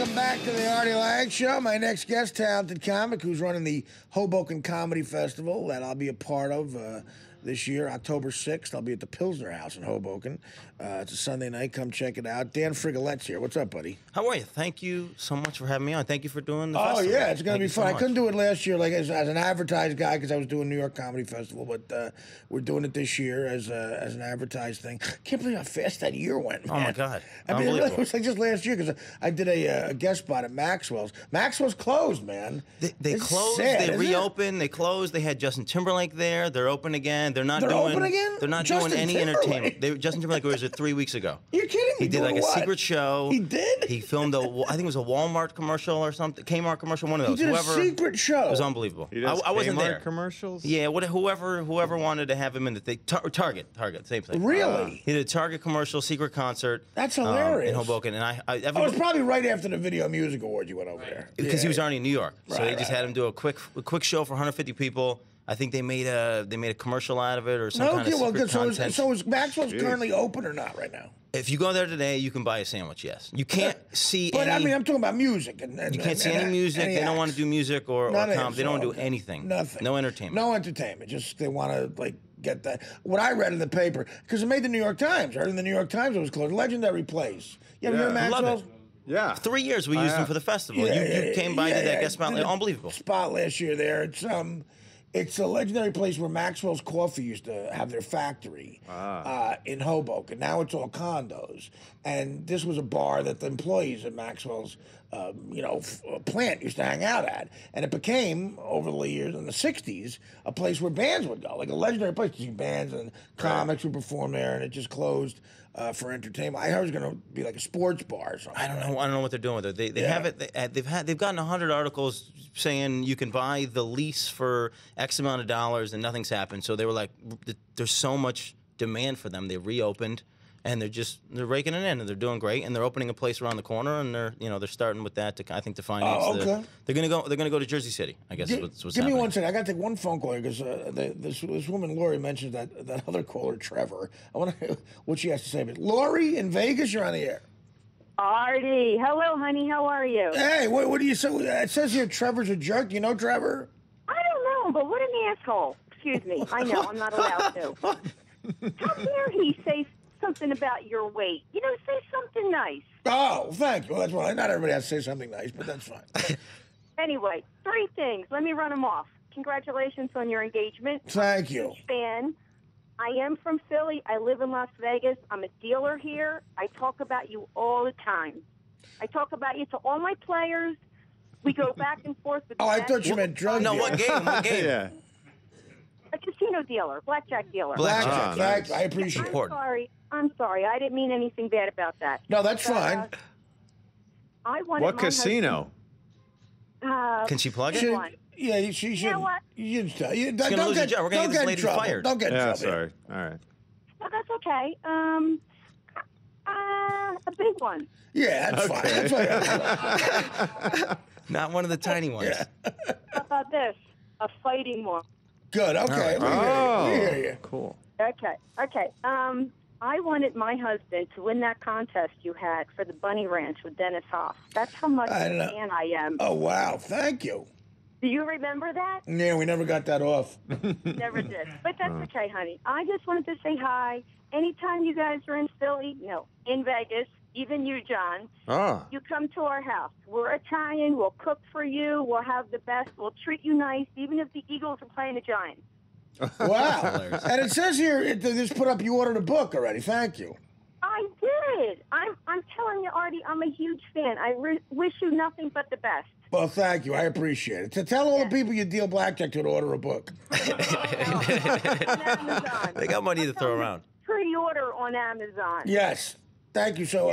Welcome back to the Artie Lange Show. My next guest, talented comic who's running the Hoboken Comedy Festival that I'll be a part of this year, October 6th. I'll be at the Pilsner House in Hoboken. It's a Sunday night. Come check it out. Dan Frigolette's here. What's up, buddy? How are you? Thank you so much for having me on. Thank you for doing the festival. festival. Yeah, it's going to be fun. So I couldn't do it last year like as an advertised guy because I was doing New York Comedy Festival, but we're doing it this year as an advertised thing. Can't believe how fast that year went, man. Oh, my God. I mean, it was like just last year because I did a guest spot at Maxwell's. Maxwell's closed, man. They closed. Sad, they reopened. They closed. They had Justin Timberlake there. They're open again. They're open again? They're not Justin doing any Timberlake? entertainment. Justin Timberlake was there 3 weeks ago. You're kidding me? He did like a secret show. He did? He filmed I think it was a Walmart commercial or something, Kmart commercial, one of those. He did a secret show. It was unbelievable. He does I wasn't Kmart there. commercials? Yeah, whoever wanted to have him in the Target, same thing. Really? He did a Target commercial, secret concert. That's hilarious. In Hoboken, and it was probably right after the Video Music Awards you went over there. Because he was already in New York, so they just right. had him do a quick show for 150 people. I think they made a commercial out of it or some kind of secret content. So is Maxwell's currently open or not right now? If you go there today, you can buy a sandwich. Yes, you can't see. But I mean, I'm talking about music. You can't see any music. They don't want to do music or comedy. They don't want to do anything. Nothing. No entertainment. No entertainment. Just they want to like get that. What I read in the paper because it made the New York Times. I heard in the New York Times it was closed. Legendary place. You ever hear Maxwell's? Love it. Yeah. 3 years we used them for the festival. You came by, did that guest spot. Unbelievable. Spot last year there. It's a legendary place where Maxwell's Coffee used to have their factory in Hoboken. Now it's all condos. And this was a bar that the employees at Maxwell's, plant used to hang out at. And it became, over the years, in the 60s, a place where bands would go, like a legendary place to see bands and comics would perform there, and it just closed for entertainment. I heard it was going to be like a sports bar or something. I don't know what they're doing with it. They have it. They've gotten 100 articles saying you can buy the lease for X amount of dollars and nothing's happened. So they were like, there's so much demand for them. They reopened and they're raking it in and they're doing great and they're opening a place around the corner and they're starting with that to to finance. They're gonna go to Jersey City. I guess is what's Give happening. me one second. I got to take one phone call because this woman Lori mentioned that other caller Trevor. I want to what she has to say. But Lori in Vegas, you're on the air. Artie, hello, honey. How are you? Hey, what do you say? It says here Trevor's a jerk. Do you know Trevor? I don't know, but what an asshole. Excuse me. I know. I'm not allowed to. How dare he say something about your weight? Say something nice. Oh, thank you. Well, that's why not everybody has to say something nice, but that's fine. Anyway, 3 things. Let me run them off. Congratulations on your engagement. Thank you. Huge fan. I am from Philly. I live in Las Vegas. I'm a dealer here. I talk about you all the time. I talk about you to all my players. We go back and forth. With I thought you meant drug dealer. No, what game? What game? Yeah. A casino dealer, blackjack dealer. Blackjack. Nice. I appreciate it. I'm sorry. I didn't mean anything bad about that. No, that's fine. I wanted What my casino? husband, Can she plug it? Yeah, she should. You know what? You tell. She's gonna lose her job. We're gonna get this lady fired. Don't get in Yeah, trouble. sorry. All right. No, that's okay. A big one. Yeah, that's fine. That's fine. Not one of the tiny ones. Yeah. How about this? A fighting one. Good. Okay. Oh, We hear you. cool. Okay. I wanted my husband to win that contest you had for the Bunny Ranch with Dennis Hoff. That's how much of a fan I am. Oh wow! Thank you. Do you remember that? Yeah, we never got that off. Never did. But that's okay, honey. I just wanted to say hi. Anytime you guys are in Philly, in Vegas, even you, John, you come to our house. We're Italian. We'll cook for you. We'll have the best. We'll treat you nice, even if the Eagles are playing the Giants. Wow! And it says here, they just put up you ordered a book already. Thank you. I did. I'm telling you, Artie, I'm a huge fan. I wish you nothing but the best. Well, thank you. I appreciate it. To tell all the people you deal blackjack to order a book. They got money to throw around. Pre-order on Amazon. Yes. Thank you. So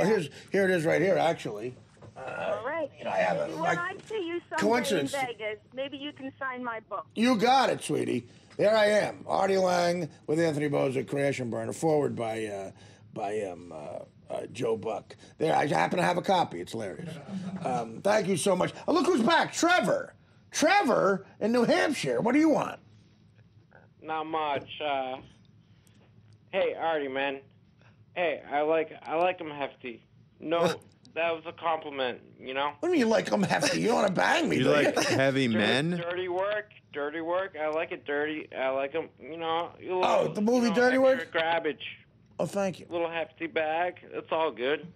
here it is right here, actually. All right. I have a When I see you someday coincidence. in Vegas, maybe you can sign my book. You got it, sweetie. There I am, Artie Lange with Anthony Bozek, Crash and Burn, a forward by Joe Buck. There, I happen to have a copy. It's hilarious. Thank you so much. Oh, look who's back, Trevor. Trevor in New Hampshire. What do you want? Not much. Hey, Artie, man. Hey, I like him hefty. No That was a compliment, you know? What do you mean you like I'm hefty? You don't want to bang me, You do like heavy men? Dirty work. I like it dirty. I like them, you know. The movie Dirty Work? Grabbage. Oh, thank you. Little hefty bag. It's all good.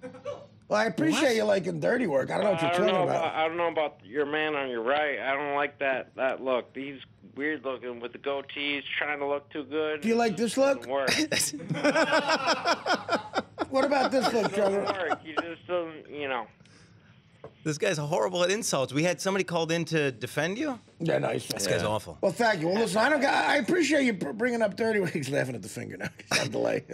Well, I appreciate you liking dirty work. I don't know what you're talking about. I don't know about your man on your right. I don't like that look. He's weird looking with the goatees, trying to look too good. Do you like this look? Doesn't work. What about this look, Trevor? Doesn't work. He just doesn't, you know. This guy's horrible at insults. We had somebody called in to defend you. Yeah, nice. This guy's awful. Well, thank you. Well, listen, I appreciate you bringing up dirty work. He's laughing at the finger now. He's on delay.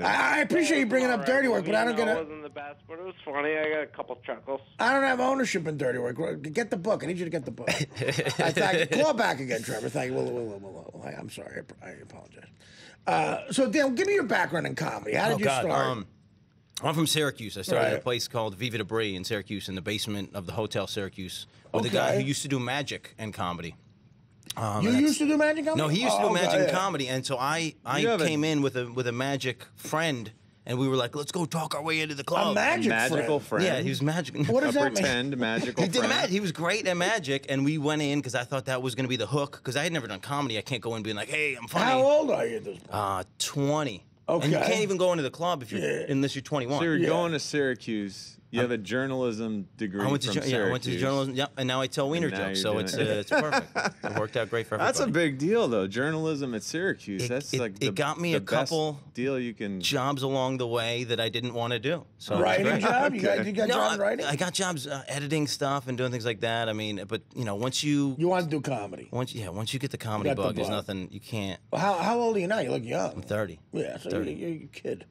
I appreciate you bringing up dirty work, but I don't get it. It wasn't the best, but it was funny. I got a couple chuckles. I don't have ownership in dirty work. Get the book. I need you to get the book. Thank you. Call back again, Trevor. Thank you. I'm sorry. I apologize. So, Dan, give me your background in comedy. How did you start? I'm from Syracuse. I started at a place called Viva de Brie in Syracuse in the basement of the Hotel Syracuse with a guy who used to do magic and comedy. You used to do magic comedy? No, he used to do magic and comedy, and so I came in with a magic friend, and we were like, let's go talk our way into the club. A magical friend? Yeah, he was magic. What does that mean? Pretend magical friend. He was great at magic, and we went in because I thought that was going to be the hook, because I had never done comedy. I can't go in being like, hey, I'm funny. How old are you at this point? 20. Okay. And you can't even go into the club if unless you're 21. So you're going to Syracuse. You have a journalism degree from Syracuse. Yeah, I went to journalism. Yep, and now I tell wiener jokes, so it's perfect. It worked out great for everybody. That's a big deal, though. Journalism at Syracuse. It got me a couple deal you can jobs along the way that I didn't want to do. So writing job? You got jobs writing? I got jobs editing stuff and doing things like that. I mean, but once you want to do comedy. Once you get the comedy bug, there's nothing you can't. Well, how old are you now? You look young. I'm 30. Yeah, so 30. You're a kid.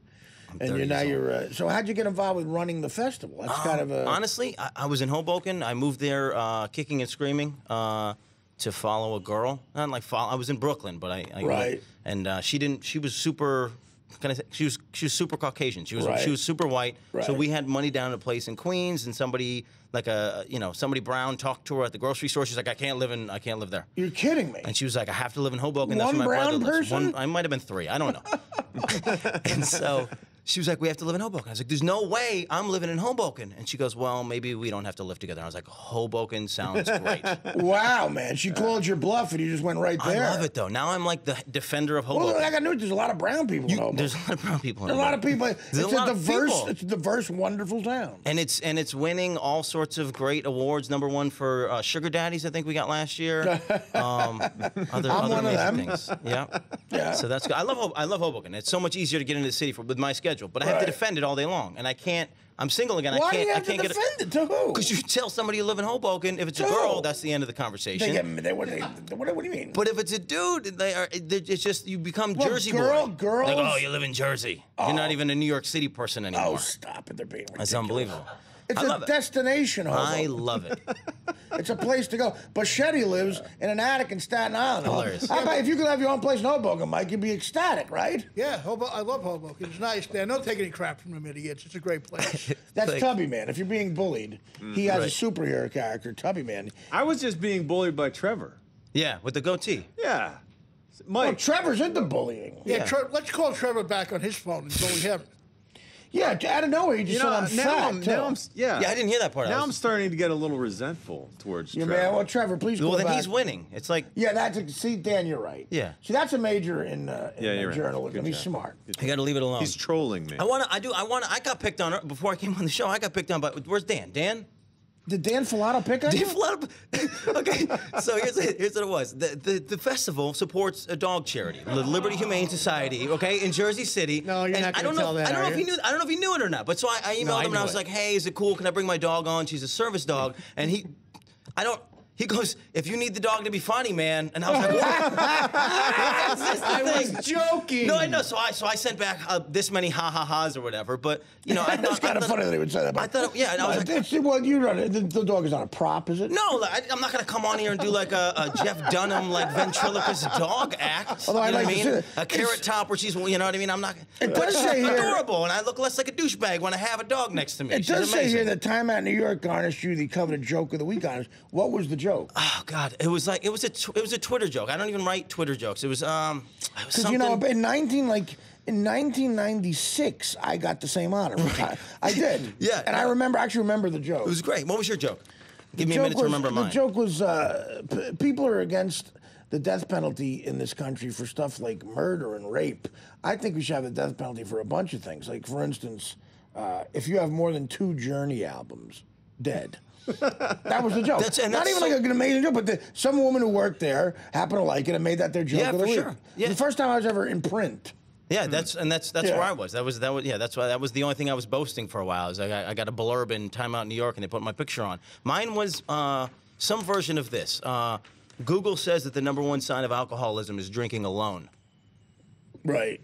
And you're so how'd you get involved with running the festival? That's kind of a... Honestly, I was in Hoboken. I moved there kicking and screaming to follow a girl. Not like follow. I was in Brooklyn, but I and she was super. She was super Caucasian. She was super white. Right. So we had money down at a place in Queens, and somebody somebody brown talked to her at the grocery store. She's like, I can't live there. You're kidding me. And she was like, I have to live in Hoboken. One That's where my brown brother lives. person? I might have been 3. I don't know. And so she was like, we have to live in Hoboken. I was like, there's no way I'm living in Hoboken. And she goes, well, maybe we don't have to live together. I was like, Hoboken sounds great. Wow, man. She called your bluff and you just went right there. I love it, though. Now I'm like the defender of Hoboken. Well, I got news. There's a lot of brown people in Hoboken. There's a lot of brown people in Hoboken. Hoboken. A lot of people. It's a diverse, wonderful town. And it's winning all sorts of great awards. Number 1 for Sugar Daddies, I think we got last year. Other one of them. Things. Yeah. So that's good. I love Hoboken. It's so much easier to get into the city with my schedule, but I have to defend it all day long, and I can't. I'm single again. Why I can't. do you have to defend it to who? Because you tell somebody you live in Hoboken. If it's a girl, that's the end of the conversation. What do you mean? But if it's a dude, it's just you become Jersey boy. Girls. Like, oh, you live in Jersey. You're not even a New York City person anymore. Oh, stop it! They're being ridiculous. That's unbelievable. It's a destination, Hoboken. I love it. It's a place to go. Bashetti lives in an attic in Staten Island. Hilarious. I bet if you could have your own place in Hoboken, Mike, you'd be ecstatic, right? Yeah, I love Hoboken. It's nice there. Don't take any crap from them idiots. It's a great place. That's Tubby Man. If you're being bullied, he has a superhero character, Tubby Man. I was just being bullied by Trevor. Yeah, with the goatee. Yeah. Mike. Well, Trevor's into bullying. Yeah, let's call Trevor back on his phone and bully him. Yeah, out of nowhere, he just said I'm fat. Yeah, I didn't hear that part. Now I'm starting to get a little resentful towards Trevor. Man, well, Trevor, please go then back. he's winning. It's like... Yeah, see, Dan, you're right. Yeah. See, that's a major in journalism. Right. He's smart. You got to leave it alone. He's trolling me. I got picked on before I came on the show. I got picked on by... Where's Dan? Dan? Did Dan Filato pick on you? Okay, so here's what it was. The festival supports a dog charity, the Liberty Humane Society, okay, in Jersey City. No, you're not going to tell that, I don't know if he knew it or not, but so I emailed him and I was like, hey, is it cool? Can I bring my dog on? She's a service dog. And he goes, if you need the dog to be funny, man. And I was like, what? I was joking. No, I know. So I sent back this many ha-ha-has or whatever. But, it's kind of funny that he would say that. I thought, yeah. And I was like, well, you run it. The dog is not a prop, is it? No, I'm not going to come on here and do like a Jeff Dunham, like ventriloquist dog act. Although you know I'd what I like mean? to see A carrot top where she's, you know what I mean? I'm not. It But does it's say here, adorable, and I look less like a douchebag when I have a dog next to me. It does say here that Time Out New York garnished you the coveted joke of the week honors. What was the joke? Oh God, it was a Twitter joke. I don't even write Twitter jokes. It was because in In 1996, I got the same honor. I did. Yeah. And I actually remember the joke. It was great. What was your joke? Give me a minute to remember mine. The joke was people are against the death penalty in this country for stuff like murder and rape. I think we should have the death penalty for a bunch of things. Like, for instance, if you have more than 2 Journey albums, dead. That was the joke. Not even like an amazing joke, but some woman who worked there happened to like it and made that their joke of the week. Sure. Yeah. The first time I was ever in print. Yeah, that's where I was. That was the only thing I was boasting for a while. Is I got a blurb in Time Out New York and they put my picture on. Mine was some version of this. Google says that the #1 sign of alcoholism is drinking alone. Right.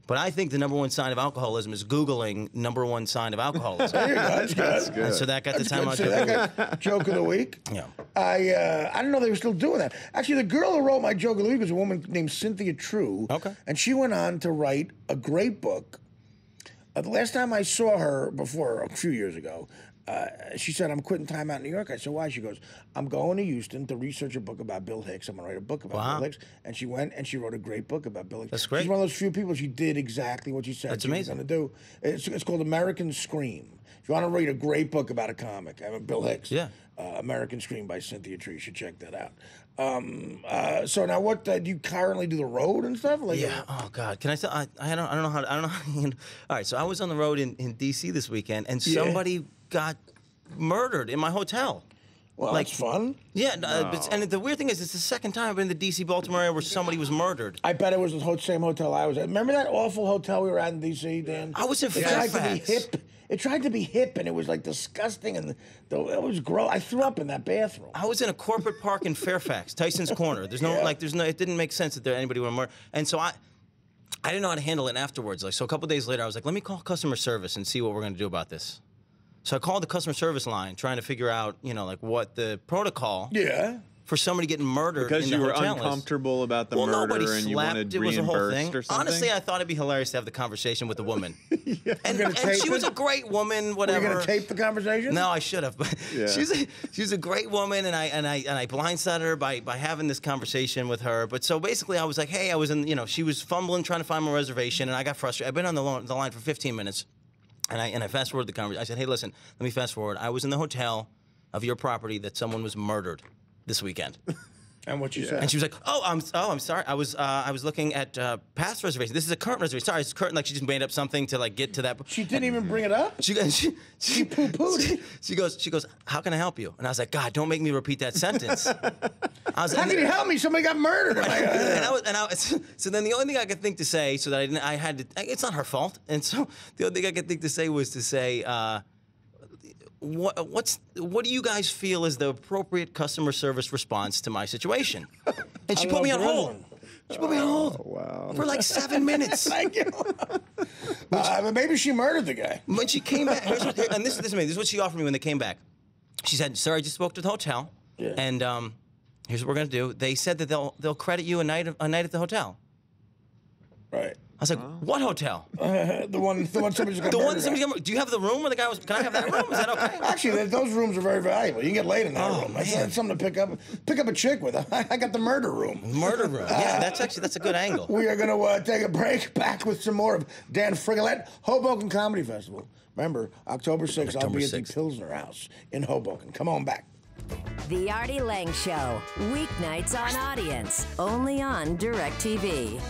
But I think the #1 sign of alcoholism is Googling #1 sign of alcoholism. There you go. That's good. And so that got the Time Out joke of the week. Yeah. I didn't know they were still doing that. Actually, the girl who wrote my joke of the week was a woman named Cynthia True. Okay. And she went on to write a great book. The last time I saw her before, a few years ago, she said, I'm quitting Time Out in New York. I said, why? She goes, I'm going to Houston to research a book about Bill Hicks. I'm going to write a book about Bill Hicks. And she went and she wrote a great book about Bill Hicks. That's great. She's one of those few people, she did exactly what she said That's she amazing. was going to do. It's called American Scream. If you want to read a great book about a comic, Bill Hicks. Yeah. American Scream by Cynthia Tree. You should check that out. So now, what do you currently do the road and stuff? Like, yeah. Oh God. Can I tell? I don't know how. I don't know. All right. So I was on the road in D.C. this weekend, and somebody got murdered in my hotel. Well, that's fun. Yeah, and the weird thing is, it's the second time I've been in the D.C. Baltimore area where somebody was murdered. I bet it was the same hotel I was at. Remember that awful hotel we were at in D.C., Dan? I was in Fairfax. It tried to be hip, and it was like disgusting, and it was gross. I threw up in that bathroom. I was in a corporate park in Fairfax, Tyson's Corner. There's no it didn't make sense that anybody would murder. And so I didn't know how to handle it afterwards. Like, so a couple days later, I was like, let me call customer service and see what we're going to do about this. So I called the customer service line, trying to figure out, like what the protocol. Yeah. For somebody getting murdered because in you the were hotel uncomfortable about the murder nobody and you wanted it was a whole reimbursed thing. or something? Honestly, I thought it'd be hilarious to have the conversation with the woman. Yeah. And she was a great woman. Whatever. Were you gonna tape the conversation? No, I should have. But she was a great woman, and I blindsided her by having this conversation with her. But so basically, I was like, hey, I was in. She was fumbling trying to find my reservation, and I got frustrated. I've been on the line for 15 minutes. And I fast forwarded the conversation. I said, hey, listen, let me fast forward. I was in the hotel of your property that someone was murdered this weekend. And what you said? And she was like, "Oh, I'm sorry. I was looking at past reservation. This is a current reservation. Sorry, it's current." Like she just made up something to like get to that. She didn't even bring it up. She poo-pooed it. She goes, "How can I help you?" And I was like, "God, don't make me repeat that sentence." How can you help me? Somebody got murdered. So then the only thing I could think to say, so that I had to. It's not her fault. And so the only thing I could think to say was to say. What do you guys feel is the appropriate customer service response to my situation? And she put me on hold. She put me on hold for like 7 minutes. Thank you. But maybe she murdered the guy. When she came back, this is what she offered me when they came back. She said, "Sir, I just spoke to the hotel, and here's what we're gonna do. They said that they'll credit you a night at the hotel." Right. I was like, "What hotel?" The one somebody just got murdered. Do you have the room where the guy was? Can I have that room? Is that okay? Actually, those rooms are very valuable. You can get laid in that room. That's something to pick up a chick with. I got the murder room. Murder room. Yeah, that's a good angle. We are going to take a break. Back with some more of Dan Frigolette, Hoboken Comedy Festival. Remember, October 6th, I'll be at the Pilsner House in Hoboken. Come on back. The Artie Lange Show, weeknights on Audience, only on DirecTV.